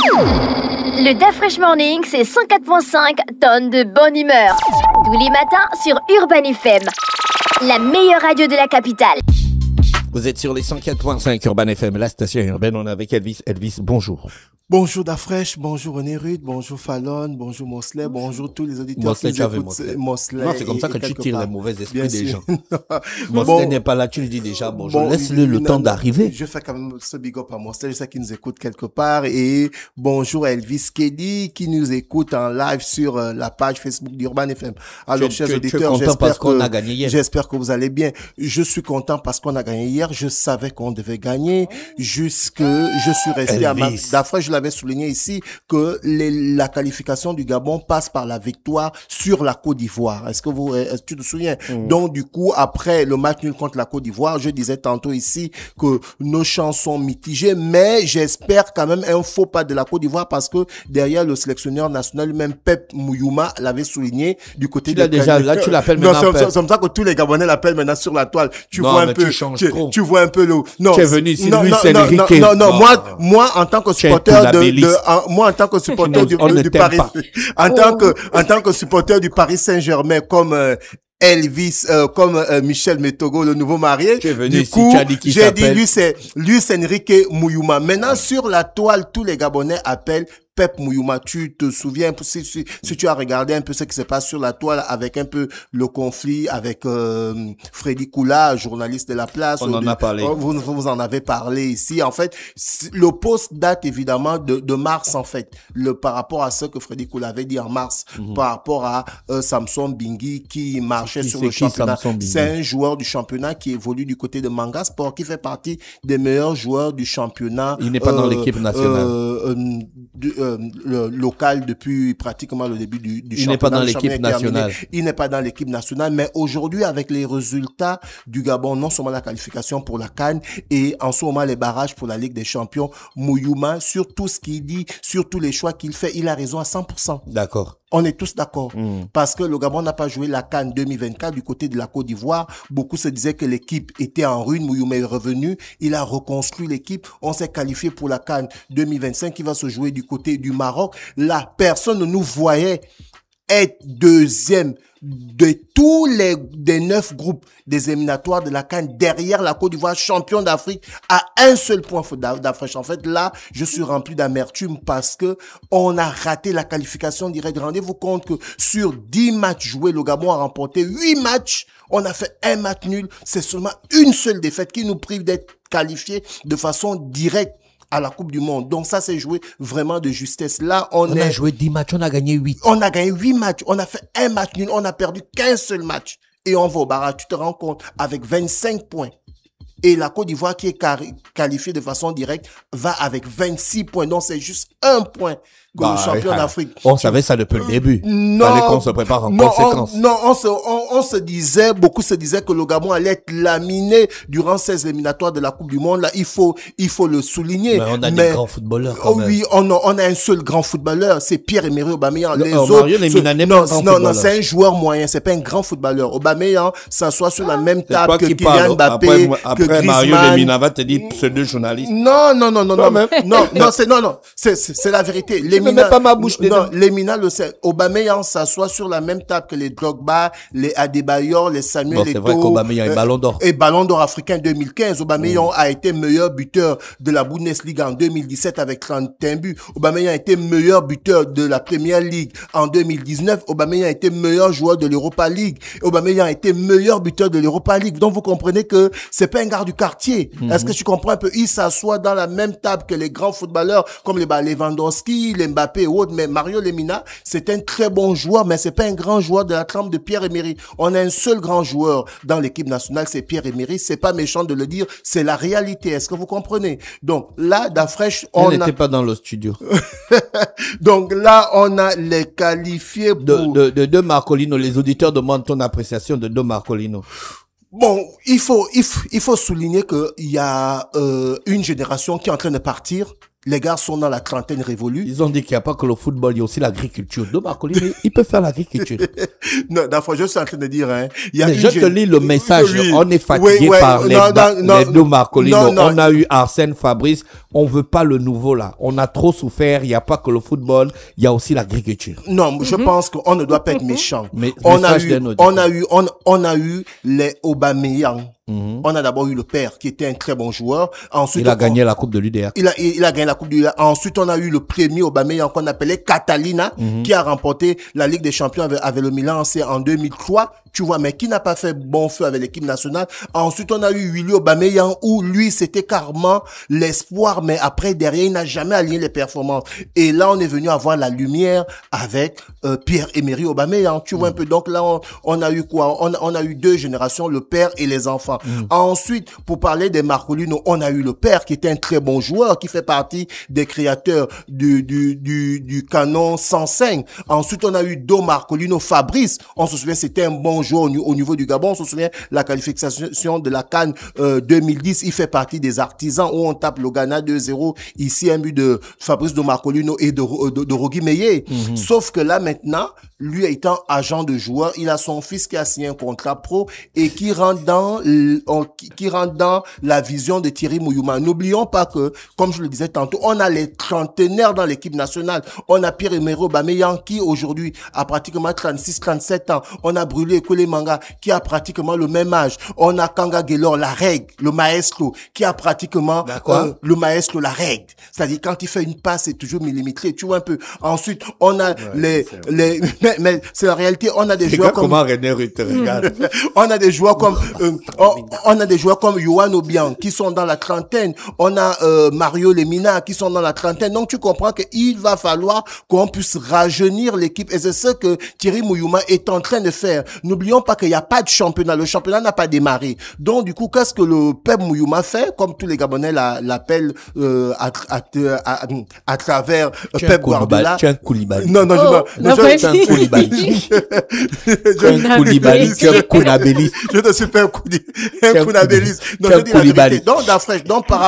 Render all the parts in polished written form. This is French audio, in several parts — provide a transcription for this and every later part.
Le DaFresh Morning, c'est 104.5 tonnes de bonne humeur. Tous les matins sur Urban FM, la meilleure radio de la capitale. Vous êtes sur les 104.5 Urban FM, la station urbaine. On est avec Elvis. Elvis, bonjour. Bonjour DaFresh, bonjour René Rude, bonjour Fallon, bonjour Mosley, bonjour tous les auditeurs Mosley, qui écoutent Mosley. Non, c'est comme ça que tu tires les mauvais esprits des gens. Mosley Mosley n'est pas là, tu lui dis déjà bonjour. Laisse-le le temps d'arriver. Je fais quand même ce big up à Mosley, je sais qu'il nous écoute quelque part. Et bonjour à Elvis Kelly qui nous écoute en live sur la page Facebook d'Urban FM. Alors, chers auditeurs, j'espère que vous allez bien. Je suis content parce qu'on a gagné hier. Je savais qu'on devait gagner jusque je suis resté à ma... DaFresh, je l'avais souligné ici que la qualification du Gabon passe par la victoire sur la Côte d'Ivoire. Est-ce que tu te souviens? Donc, du coup, après le match nul contre la Côte d'Ivoire, je disais tantôt ici que nos chances sont mitigées, mais j'espère quand même un faux pas de la Côte d'Ivoire parce que derrière le sélectionneur national, même Pep Mouyouma l'avait souligné du côté de... Là, tu l'appelles maintenant. C'est comme ça que tous les Gabonais l'appellent maintenant sur la toile. Tu vois un peu, tu vois un peu le... Non, tu es venu ici, Luis Enrique. Non, moi, en tant que supporter moi, en tant que supporter du Paris, en tant que supporter du Paris Saint-Germain, comme Elvis, comme Michel Metogo, le nouveau marié. Tu es venu du coup, j'ai dit Luis Enrique Mouyouma. Maintenant, sur la toile, tous les Gabonais appellent Pep Mouyouma. Tu te souviens, si tu as regardé un peu ce qui se passe sur la toile avec un peu le conflit avec Freddy Koula, journaliste de la place. On en a parlé. Vous en avez parlé ici. En fait, le post date évidemment de mars, en fait. Par rapport à ce que Freddy Koula avait dit en mars, par rapport à Samson Bingui qui marchait sur le championnat. C'est un joueur du championnat qui évolue du côté de Manga Sport, qui fait partie des meilleurs joueurs du championnat. Il n'est pas dans l'équipe nationale. Local depuis pratiquement le début du championnat. Il n'est pas dans l'équipe nationale. Il n'est pas dans l'équipe nationale, mais aujourd'hui, avec les résultats du Gabon, non seulement la qualification pour la CAN et en ce moment les barrages pour la Ligue des Champions, Mouyouma, sur tout ce qu'il dit, sur tous les choix qu'il fait, il a raison à 100%. D'accord. On est tous d'accord. Parce que le Gabon n'a pas joué la CAN 2024 du côté de la Côte d'Ivoire. Beaucoup se disaient que l'équipe était en ruine. Mouyouma est revenu. Il a reconstruit l'équipe. On s'est qualifié pour la CAN 2025 qui va se jouer du côté du Maroc. Là, personne ne nous voyait être deuxième des 9 groupes des éliminatoires de la CAN derrière la Côte d'Ivoire, champion d'Afrique, à un seul point d'Afrique. En fait, là, je suis rempli d'amertume parce que on a raté la qualification directe. Rendez-vous compte que sur 10 matchs joués, le Gabon a remporté 8 matchs. On a fait un match nul. C'est seulement une seule défaite qui nous prive d'être qualifiés de façon directe à la Coupe du Monde. Donc ça, c'est joué vraiment de justesse. Là, on a joué 10 matchs, on a gagné 8. On a gagné 8 matchs. On a fait un match nul. On a perdu qu'un seul match. Et on va au barrage. Tu te rends compte, avec 25 points. Et la Côte d'Ivoire, qui est qualifiée de façon directe, va avec 26 points. Donc c'est juste un point que le champion d'Afrique. On savait ça depuis le début. Fallait qu'on se prépare en conséquence. On se disait, beaucoup se disaient que le Gabon allait être laminé durant ces éliminatoires de la Coupe du Monde. Là, il faut le souligner. Mais on a des grands footballeurs quand même. Oui, on a un seul grand footballeur, c'est Pierre-Emerick Aubameyang. Les autres, non, c'est un joueur moyen, c'est pas un grand footballeur. Aubameyang s'assoit sur la même table que Kylian Mbappé, que Mario Lemina va te dire pseudo-journaliste. Non, c'est la vérité. Lemina, pas ma bouche dedans. Non, Lemina le sait. Aubameyang s'assoit sur la même table que les Drogba, les Adebayor, les Samuel Eto'o. C'est vrai qu'Aubameyang est ballon d'or. Et ballon d'or africain 2015. Aubameyang a été meilleur buteur de la Bundesliga en 2017 avec 31 buts. Aubameyang a été meilleur buteur de la Premier League en 2019. Aubameyang a été meilleur joueur de l'Europa League. Aubameyang a été meilleur buteur de l'Europa League. Donc vous comprenez que c'est pas un gars du quartier. Est-ce que tu comprends un peu? Il s'assoit dans la même table que les grands footballeurs comme les Lewandowski, les Mbappé et autres. Mais Mario Lemina, c'est un très bon joueur, mais c'est pas un grand joueur de la trempe de Pierre-Emerick. On a un seul grand joueur dans l'équipe nationale, c'est Pierre-Emerick. C'est pas méchant de le dire, c'est la réalité. Est-ce que vous comprenez? Donc là, DaFresh, on n'était pas dans le studio. Donc là, on a les qualifiés pour... De Marcolino. Les auditeurs demandent ton appréciation de Marcolino. Bon, il faut souligner que il y a une génération qui est en train de partir Les gars sont dans la trentaine révolue. Ils ont dit qu'il n'y a pas que le football, il y a aussi l'agriculture. De Marcolino, il peut faire l'agriculture. Non, d'abord, je suis en train de dire, hein. Je te lis le message. On est fatigué par les deux Marcolino. On a eu Arsène, Fabrice. On veut pas le nouveau, là. On a trop souffert. Il n'y a pas que le football. Il y a aussi l'agriculture. Non, je pense qu'on ne doit pas être méchant. Mais on a eu les Aubameyang. On a d'abord eu le père qui était un très bon joueur. Ensuite, il a gagné la coupe de l'UDR. Il a gagné la coupe de l'UDR. Ensuite, on a eu le premier Aubameyang qu'on appelait Catalina, qui a remporté la Ligue des Champions avec le Milan, c'est en 2003. Tu vois, mais qui n'a pas fait bon feu avec l'équipe nationale. Ensuite, on a eu Willy Aubameyang où lui, c'était carrément l'espoir, mais après, derrière, il n'a jamais aligné les performances. Et là, on est venu avoir la lumière avec Pierre-Emerick Aubameyang. Tu vois un peu. Donc là, on a eu quoi? On a eu deux générations, le père et les enfants. Ensuite, pour parler des Marcolino, on a eu le père qui était un très bon joueur, qui fait partie des créateurs du canon 105. Ensuite, on a eu Do Marcolino, Fabrice. On se souvient, c'était un bon joueur au niveau du Gabon. On se souvient la qualification de la CAN 2010. Il fait partie des artisans où on tape le Ghana 2-0. Ici, un but de Fabrice Do Marcolino et de Rogi Meillet. Sauf que là, maintenant, lui étant agent de joueur, il a son fils qui a signé un contrat pro et qui rentre dans la vision de Thierry Mouyouma. N'oublions pas que, comme je le disais tantôt, on a les trentenaires dans l'équipe nationale. On a Pierre-Emerick Aubameyang qui aujourd'hui a pratiquement 36-37 ans. On a Brûlé Koué Manga qui a pratiquement le même âge. On a Kanga Guélor, la règle, le maestro, qui a pratiquement le maestro, la règle. C'est-à-dire quand il fait une passe, c'est toujours millimétré. Tu vois un peu. Ensuite, on a mais c'est la réalité. On a des joueurs comme comment René Rutte regarde. On a des joueurs comme on a des joueurs comme Yohan Obiang qui sont dans la trentaine. On a Mario Lemina qui sont dans la trentaine. Donc tu comprends qu'il va falloir qu'on puisse rajeunir l'équipe. Et c'est ce que Thierry Mouyouma est en train de faire. N'oublions pas qu'il n'y a pas de championnat. Le championnat n'a pas démarré. Donc du coup, qu'est-ce que le Pep Mouyouma fait? Comme tous les Gabonais l'appellent à travers Pep Guardiola. Tu es un Koulibaly. Non, tu es un Koulibaly. Tu es un Kounabélis. Je te suis fait un Kounabélis. Donc, je dis la vérité. Donc, par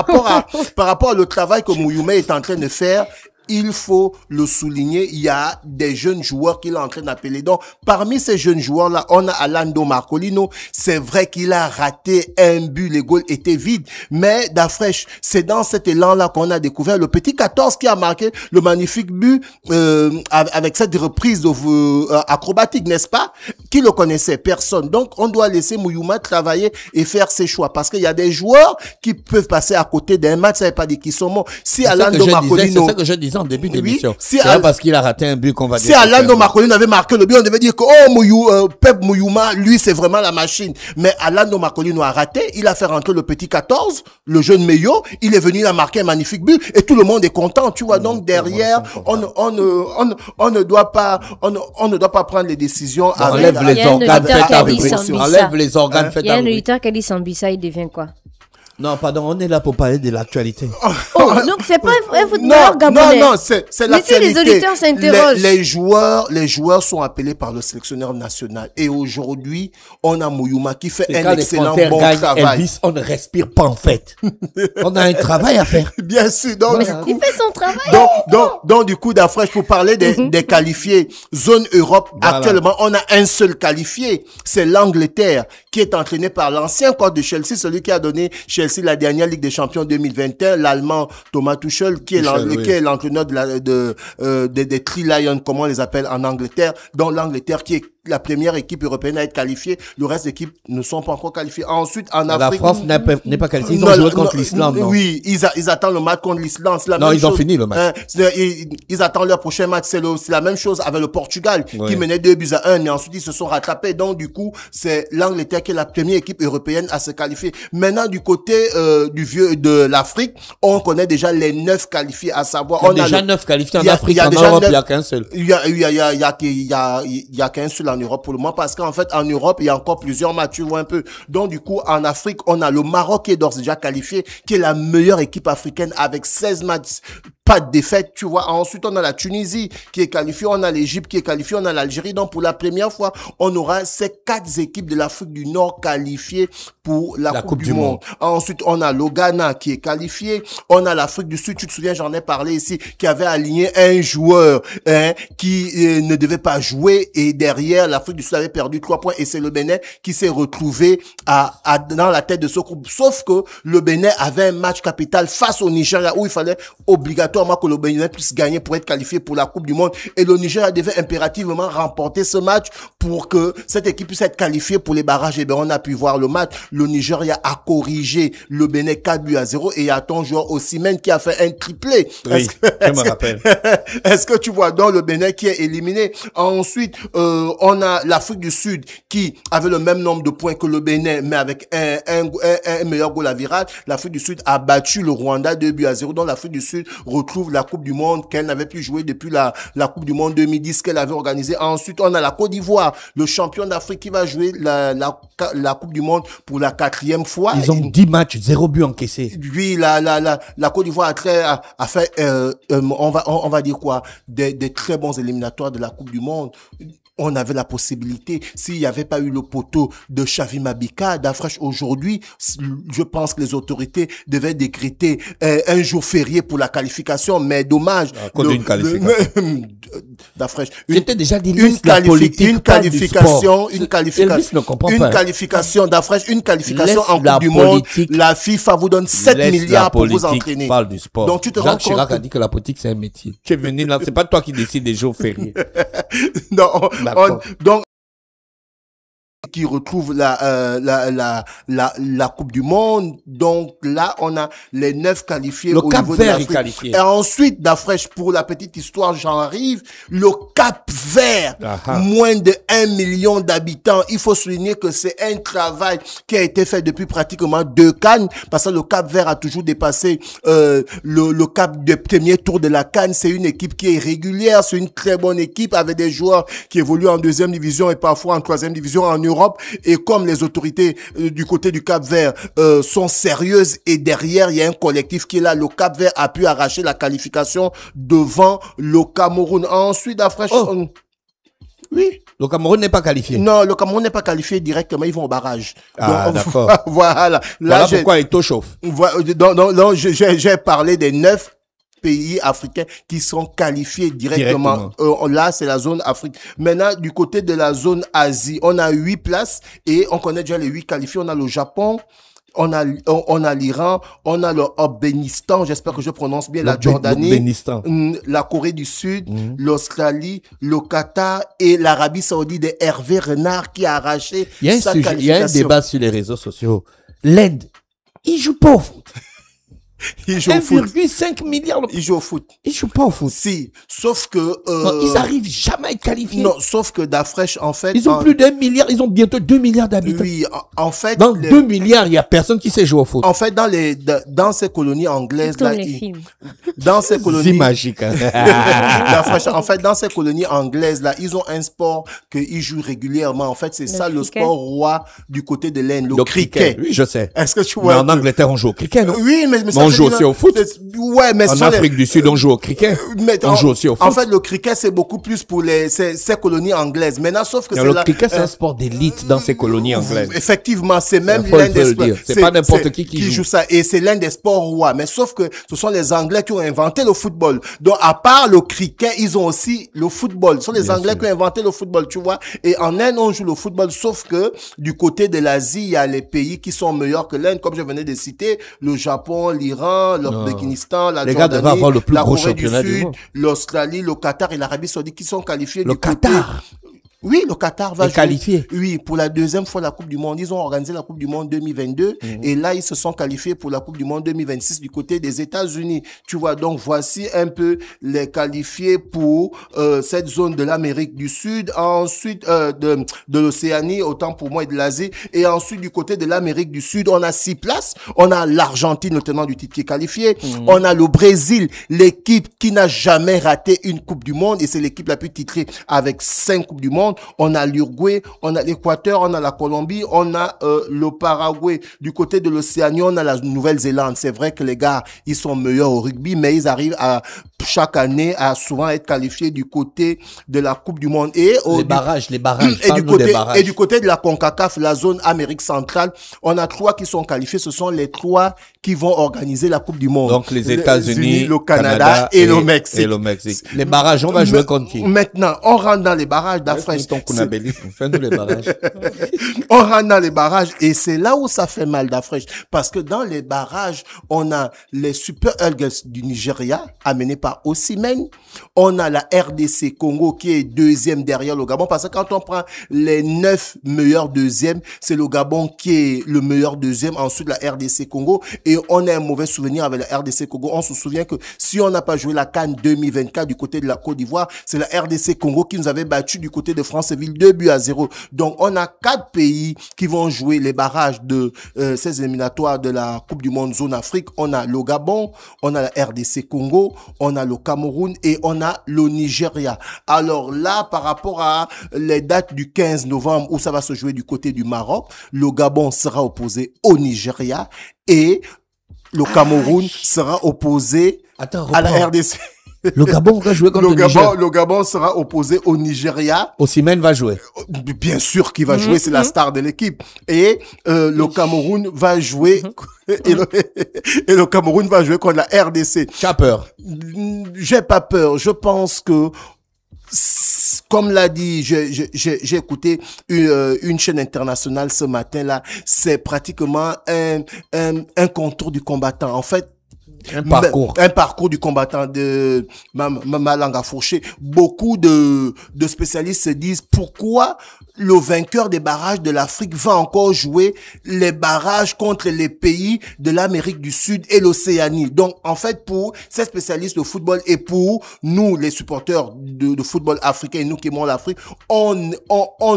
rapport au travail que Mouyouma est en train de faire, il faut le souligner, il y a des jeunes joueurs qu'il est en train d'appeler. Donc, parmi ces jeunes joueurs-là, on a Alando Marcolino. C'est vrai qu'il a raté un but, les goals étaient vides. Mais, Dafresh, c'est dans cet élan-là qu'on a découvert le petit 14 qui a marqué le magnifique but, avec cette reprise acrobatique, n'est-ce pas? Qui le connaissait? Personne. Donc, on doit laisser Mouyouma travailler et faire ses choix. Parce qu'il y a des joueurs qui peuvent passer à côté d'un match, ça veut pas dire qu'ils sont morts. Si Alando Marcolino, c'est ça que je disais en début d'émission. C'est parce qu'il a raté un but qu'on va dire. Si Alando Marcolino avait marqué le but, on devait dire que Pep Mouyouma, lui, c'est vraiment la machine. Mais Alando Marcolino a raté, il a fait rentrer le petit 14, le jeune Meyo, il est venu, il a marqué un magnifique but et tout le monde est content, tu vois. Donc derrière, on ne doit pas prendre les décisions avec les organes, enlève les organes, il y a un auditeur qui a dit Sambisa, il devient quoi? Non, pardon, on est là pour parler de l'actualité. Oh, donc c'est pas un footballeur gabonais. Non, c'est l'actualité. Mais si les auditeurs s'interrogent. Les joueurs sont appelés par le sélectionneur national. Et aujourd'hui, on a Mouyouma qui fait un excellent bon travail. Elvis, on ne respire pas en fait. On a un travail à faire. Bien sûr. Donc, mais il fait son travail. Donc du coup, d'Afresh, pour parler des qualifiés, zone Europe, voilà. Actuellement, on a un seul qualifié. C'est l'Angleterre qui est entraîné par l'ancien coach de Chelsea, celui qui a donné Chelsea la dernière Ligue des Champions 2021, l'Allemand Thomas Tuchel, qui est l'entraîneur des Three Lions, comment on les appelle en Angleterre, dans l'Angleterre qui est la première équipe européenne à être qualifiée. Le reste des équipes ne sont pas encore qualifiées. Ensuite, en Afrique... La France n'est pas qualifiée. Ils ont joué contre l'Islande, non? Oui, ils attendent le match contre l'Islande. Non, ils ont fini le match. Ils attendent leur prochain match. C'est la même chose avec le Portugal, qui menait 2-1, mais ensuite ils se sont rattrapés. Donc, du coup, c'est l'Angleterre qui est la première équipe européenne à se qualifier. Maintenant, du côté de l'Afrique, on connaît déjà les 9 qualifiés, à savoir... Il y a déjà 9 qualifiés en Afrique. En Europe, il n'y a qu'un seul. Il y a qu'un seul en Europe pour le moment, parce qu'en fait, en Europe, il y a encore plusieurs matchs, tu vois un peu. Donc, du coup, en Afrique, on a le Maroc qui est d'ores déjà qualifié, qui est la meilleure équipe africaine avec 16 matchs pas de défaite, tu vois. Ensuite, on a la Tunisie qui est qualifiée, on a l'Égypte qui est qualifiée, on a l'Algérie. Donc, pour la première fois, on aura ces 4 équipes de l'Afrique du Nord qualifiées pour la Coupe du Monde. Ensuite, on a le Ghana qui est qualifié. On a l'Afrique du Sud, tu te souviens, j'en ai parlé ici, qui avait aligné un joueur qui ne devait pas jouer. Et derrière, l'Afrique du Sud avait perdu 3 points. Et c'est le Bénin qui s'est retrouvé dans la tête de ce groupe. Sauf que le Bénin avait un match capital face au Nigeria où il fallait obligatoirement que le Bénin puisse gagner pour être qualifié pour la Coupe du Monde. Et le Nigeria devait impérativement remporter ce match pour que cette équipe puisse être qualifiée pour les barrages. Et bien, on a pu voir le match. Le Nigeria a corrigé le Bénin 4-0 et il y a ton joueur Osimhen qui a fait un triplé. Oui, je me rappelle. Est-ce que tu vois donc le Bénin qui est éliminé? Ensuite, on a l'Afrique du Sud qui avait le même nombre de points que le Bénin, mais avec un meilleur goal à virage. L'Afrique du Sud a battu le Rwanda 2-0. Donc l'Afrique du Sud retrouve la Coupe du Monde qu'elle n'avait plus joué depuis la Coupe du Monde 2010 qu'elle avait organisée. Ensuite, on a la Côte d'Ivoire, le champion d'Afrique qui va jouer la Coupe du Monde pour la 4e fois. Ils ont 10 matchs, 0 but encaissé. Oui, la Côte d'Ivoire a fait, on va dire quoi, des très bons éliminatoires de la Coupe du Monde. On avait la possibilité, s'il n'y avait pas eu le poteau de Xavi Mabika, d'Afresh aujourd'hui, je pense que les autorités devaient décréter un jour férié pour la qualification, mais dommage. À cause d'une qualification. D'Afresh. J'étais déjà dit une qualification d'Afresh, une qualification en Coupe du Monde. La FIFA vous donne 7 milliards pour vous entraîner. Parle du sport. Donc tu te Jacques Chirac a dit que la politique c'est un métier. Tu es venu là, c'est pas toi qui décides des jours fériés. Non. Donc, qui retrouve la Coupe du Monde. Donc là, on a les 9 qualifiés au niveau de l'Afrique. Et ensuite, d'Afresh, pour la petite histoire, j'en arrive, le Cap-Vert, moins de 1 million d'habitants. Il faut souligner que c'est un travail qui a été fait depuis pratiquement 2 CAN, parce que le Cap-Vert a toujours dépassé le cap de premier tour de la CAN. C'est une équipe qui est régulière, c'est une très bonne équipe avec des joueurs qui évoluent en 2e division et parfois en 3e division en Europe. Et comme les autorités du côté du Cap-Vert sont sérieuses et derrière il y a un collectif qui est là, le Cap-Vert a pu arracher la qualification devant le Cameroun. Ensuite, Afresh, oui. Le Cameroun n'est pas qualifié. Non, le Cameroun n'est pas qualifié directement, ils vont au barrage. Ah, d'accord. Voilà. Là, pourquoi Eto'o chauffe. Donc, j'ai parlé des 9 pays africains qui sont qualifiés directement. Là, c'est la zone Afrique. Maintenant, du côté de la zone Asie, on a 8 places et on connaît déjà les 8 qualifiés. On a le Japon, on a l'Iran, on a le Afghanistan, j'espère que je prononce bien, la Jordanie, la Corée du Sud, l'Australie, le Qatar et l'Arabie Saoudite de Hervé Renard qui a arraché sa qualification. Il y a un débat sur les réseaux sociaux. L'Inde, il joue pas au foot. Ils jouent au foot. 1,5 milliard. Ils jouent au foot. Ils jouent pas au foot. Si, sauf que... non, ils arrivent jamais à être qualifiés. Non, sauf que d'Afresh, en fait... Ils ont plus d'1 milliard, ils ont bientôt 2 milliards d'habitants. Oui, en fait... Dans 2 milliards, il y a personne qui sait jouer au foot. En fait, dans ces colonies anglaises... Là, dans ces colonies... C'est magique, hein. En fait, dans ces colonies anglaises, là, ils ont un sport qu'ils jouent régulièrement. En fait, c'est ça le sport roi du côté de l'Inde, le cricket. Oui, je sais. Est-ce que tu vois? Mais en Angleterre, on joue au cricket, non? Oui, mais on joue aussi au foot. Ouais, mais en Afrique du Sud, on joue au cricket. On joue aussi au foot. En fait, le cricket, c'est beaucoup plus pour ces colonies anglaises. Maintenant, sauf que le cricket, c'est un sport d'élite dans ces colonies anglaises. Effectivement, c'est même l'un des sports. C'est pas n'importe qui joue ça. Et c'est l'un des sports rois. Mais sauf que ce sont les Anglais qui ont inventé le football. Donc, à part le cricket, ils ont aussi le football. Ce sont les Anglais qui ont inventé le football, tu vois. Et en Inde, on joue le football. Sauf que du côté de l'Asie, il y a les pays qui sont meilleurs que l'Inde, comme je venais de citer, le Japon, l'Iran, l'Afghanistan, la Jordanie, avoir le plus la gros Corée du championnat Sud, du monde. l'Australie, le Qatar et l'Arabie Saoudite qui sont qualifiés. Le Qatar. Oui, le Qatar va qualifier. Oui, pour la 2e fois la Coupe du Monde. Ils ont organisé la Coupe du Monde 2022 et là, ils se sont qualifiés pour la Coupe du Monde 2026 du côté des États-Unis. Tu vois, donc voici un peu les qualifiés pour cette zone de l'Amérique du Sud, ensuite de l'Océanie, autant pour moi et de l'Asie, et ensuite du côté de l'Amérique du Sud, on a 6 places. On a l'Argentine, le tenant du titre qui est qualifié. On a le Brésil, l'équipe qui n'a jamais raté une Coupe du Monde et c'est l'équipe la plus titrée avec 5 Coupes du Monde. monde. On a l'Uruguay, on a l'Équateur, on a la Colombie, on a le Paraguay. Du côté de l'Océanie, on a la Nouvelle-Zélande. C'est vrai que les gars, ils sont meilleurs au rugby, mais ils arrivent à chaque année à souvent être qualifiés du côté de la Coupe du Monde. Et les barrages. Et du côté de la CONCACAF, la zone Amérique centrale, on a 3 qui sont qualifiés. Ce sont les 3 qui vont organiser la Coupe du Monde. Donc les États-Unis, le Canada et le Mexique. Les barrages, on va jouer contre qui? Maintenant, on rentre dans les barrages d'Afrique. On rentre dans les barrages et c'est là où ça fait mal d'Afrique. Parce que dans les barrages, on a les Super Eagles du Nigeria, amenés par Osimhen. On a la RDC Congo qui est deuxième derrière le Gabon. Parce que quand on prend les 9 meilleurs deuxièmes, c'est le Gabon qui est le meilleur deuxième. Ensuite, la RDC Congo. Et on a un mauvais souvenir avec la RDC Congo. On se souvient que si on n'a pas joué la CAN 2024 du côté de la Côte d'Ivoire, c'est la RDC Congo qui nous avait battu du côté de Franceville 2-0. Donc, on a 4 pays qui vont jouer les barrages de ces éliminatoires de la Coupe du Monde Zone Afrique. On a le Gabon, on a la RDC Congo, on a le Cameroun et on a le Nigeria. Alors là, par rapport à les dates du 15 novembre où ça va se jouer du côté du Maroc, le Gabon sera opposé au Nigeria et le Cameroun sera opposé à la RDC. Le Gabon va jouer contre le Niger. Le Gabon sera opposé au Nigeria. Osimhen va jouer. Bien sûr qu'il va jouer, c'est la star de l'équipe. Et le Cameroun va jouer et le Cameroun va jouer contre la RDC. Tu as peur? J'ai pas peur. Je pense que comme l'a dit, j'ai écouté une chaîne internationale ce matin là. C'est pratiquement un contour du combattant. En fait. Un parcours du combattant de ma langue à fourcher. Beaucoup de spécialistes se disent pourquoi le vainqueur des barrages de l'Afrique va encore jouer les barrages contre les pays de l'Amérique du Sud et l'Océanie. Donc, en fait, pour ces spécialistes de football et pour nous, les supporters de football africain et nous qui aimons l'Afrique, on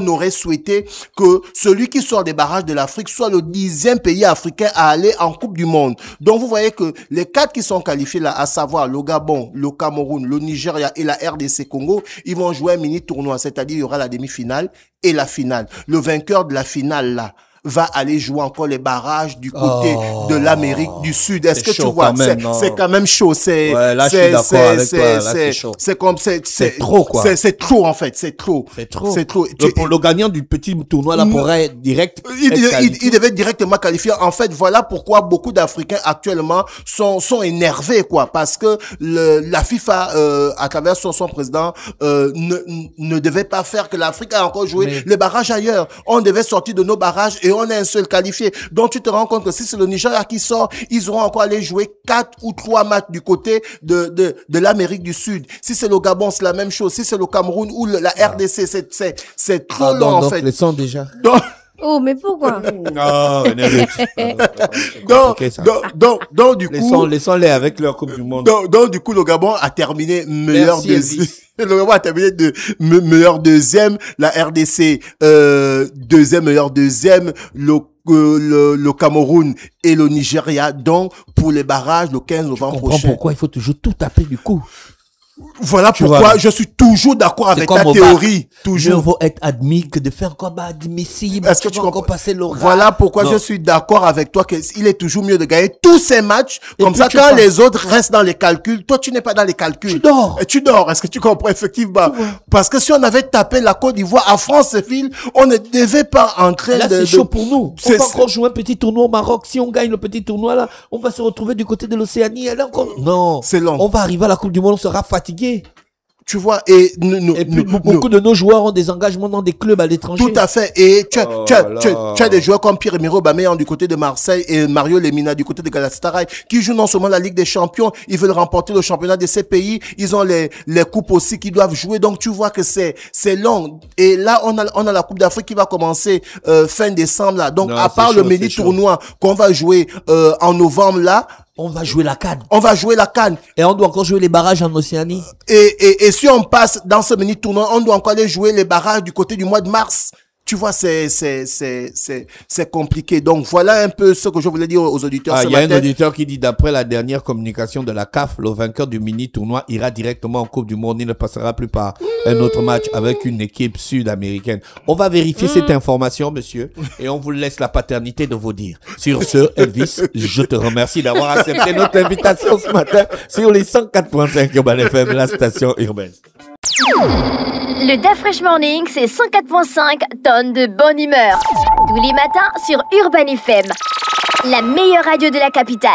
aurait souhaité que celui qui sort des barrages de l'Afrique soit le 10e pays africain à aller en Coupe du Monde. Donc, vous voyez que les 4 qui sont qualifiés là, à savoir le Gabon, le Cameroun, le Nigeria et la RDC Congo, ils vont jouer un mini tournoi, c'est-à-dire il y aura la demi-finale et la finale. Le vainqueur de la finale là va aller jouer encore les barrages du côté de l'Amérique du Sud. Est-ce que tu vois, c'est quand même chaud. C'est trop quoi. C'est trop en fait, c'est trop. Pour le gagnant du petit tournoi là pourrait direct il devait directement qualifier. En fait, voilà pourquoi beaucoup d'Africains actuellement sont énervés quoi, parce que la FIFA à travers son président ne devait pas faire que l'Afrique a encore joué les barrages ailleurs. On devait sortir de nos barrages et on est un seul qualifié. Donc tu te rends compte que si c'est le Nigeria qui sort, ils auront encore allé jouer 4 ou 3 matchs du côté de l'Amérique du Sud. Si c'est le Gabon, c'est la même chose. Si c'est le Cameroun ou la RDC, c'est trop long en fait. Les sons déjà. Oh, mais pourquoi? Donc, du coup. Laissons-les avec leur Coupe du Monde. Donc, du coup, le Gabon a terminé meilleur deuxième. Le Gabon a terminé meilleur deuxième. La RDC, deuxième, meilleur deuxième. Le Cameroun et le Nigeria. Donc, pour les barrages, le 15 novembre prochain. Je comprends pourquoi il faut toujours tout taper du coup. Voilà pourquoi je suis toujours d'accord avec ta théorie. Toujours. Mieux vaut être admis que de faire un combat admissible. Est-ce que tu comprends? Voilà pourquoi je suis d'accord avec toi qu'il est toujours mieux de gagner tous ces matchs. Comme ça, quand les autres restent dans les calculs, toi, tu n'es pas dans les calculs. Tu dors. Est-ce que tu comprends? Effectivement. Parce que si on avait tapé la Côte d'Ivoire à Franceville, on ne devait pas entrer là, c'est chaud pour nous. On va encore jouer un petit tournoi au Maroc. Si on gagne le petit tournoi là, on va se retrouver du côté de l'Océanie. Non. C'est long. On va arriver à la Coupe du Monde, on sera fatigué. Tu vois, et beaucoup de nos joueurs ont des engagements dans des clubs à l'étranger. Tout à fait. Et tu as des joueurs comme Pierre-Emerick Aubameyang du côté de Marseille et Mario Lemina du côté de Galatasaray qui jouent non seulement la Ligue des Champions, ils veulent remporter le championnat de ces pays. Ils ont les coupes aussi qu'ils doivent jouer. Donc tu vois que c'est long. Et là on a la Coupe d'Afrique qui va commencer fin décembre là. Donc à part le mini tournoi qu'on va jouer en novembre là. On va jouer la CAN. Et on doit encore jouer les barrages en Océanie. Et si on passe dans ce mini tournoi, on doit encore aller jouer les barrages du côté du mois de mars. Tu vois, c'est compliqué. Donc, voilà un peu ce que je voulais dire aux auditeurs ce matin. Il y a un auditeur qui dit, d'après la dernière communication de la CAF, le vainqueur du mini-tournoi ira directement en Coupe du Monde. Il ne passera plus par un autre match avec une équipe sud-américaine. On va vérifier cette information, monsieur, et on vous laisse la paternité de vous dire. Sur ce, Elvis, je te remercie d'avoir accepté notre invitation ce matin sur les 104.5 Urban FM, la station urbaine. Le Da Fresh Morning, c'est 104.5 tonnes de bonne humeur. Tous les matins sur Urban FM, la meilleure radio de la capitale.